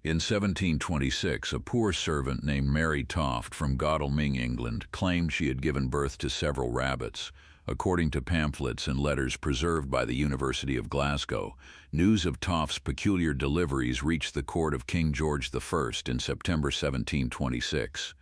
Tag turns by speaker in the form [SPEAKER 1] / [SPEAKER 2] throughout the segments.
[SPEAKER 1] In 1726, a poor servant named Mary Toft from Godalming, England, claimed she had given birth to several rabbits. According to pamphlets and letters preserved by the University of Glasgow, news of Toft's peculiar deliveries reached the court of King George I in September 1726.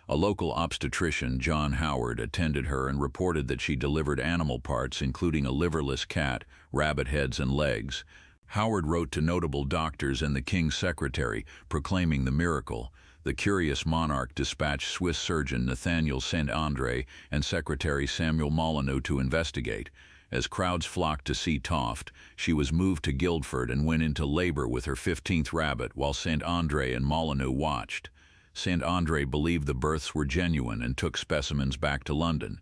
[SPEAKER 1] A local obstetrician, John Howard, attended her and reported that she delivered animal parts including a liverless cat, rabbit heads and legs. Howard wrote to notable doctors and the king's secretary, proclaiming the miracle. The curious monarch dispatched Swiss surgeon Nathaniel Saint-André and secretary Samuel Molyneux to investigate. As crowds flocked to see Toft, she was moved to Guildford and went into labor with her 15th rabbit while Saint-André and Molyneux watched. Saint-André believed the births were genuine and took specimens back to London.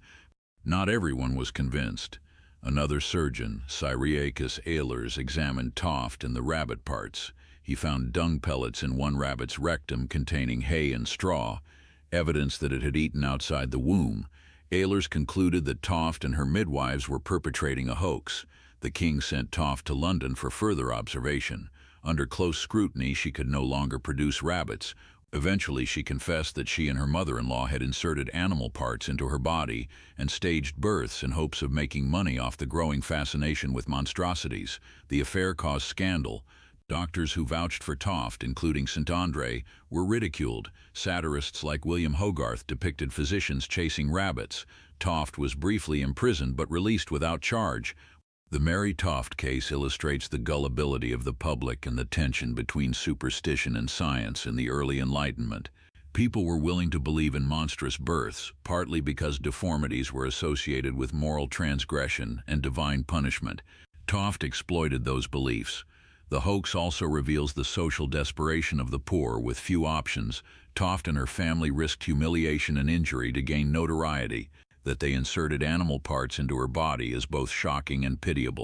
[SPEAKER 1] Not everyone was convinced. Another surgeon, Cyriacus Ehlers, examined Toft and the rabbit parts. He found dung pellets in one rabbit's rectum containing hay and straw, evidence that it had eaten outside the womb. Ehlers concluded that Toft and her midwives were perpetrating a hoax. The king sent Toft to London for further observation. Under close scrutiny, she could no longer produce rabbits. Eventually, she confessed that she and her mother-in-law had inserted animal parts into her body and staged births in hopes of making money off the growing fascination with monstrosities. The affair caused scandal. Doctors who vouched for Toft, including Saint-André, were ridiculed. Satirists like William Hogarth depicted physicians chasing rabbits. Toft was briefly imprisoned but released without charge. The Mary Toft case illustrates the gullibility of the public and the tension between superstition and science in the early Enlightenment. People were willing to believe in monstrous births, partly because deformities were associated with moral transgression and divine punishment. Toft exploited those beliefs. The hoax also reveals the social desperation of the poor with few options. Toft and her family risked humiliation and injury to gain notoriety. That they inserted animal parts into her body is both shocking and pitiable.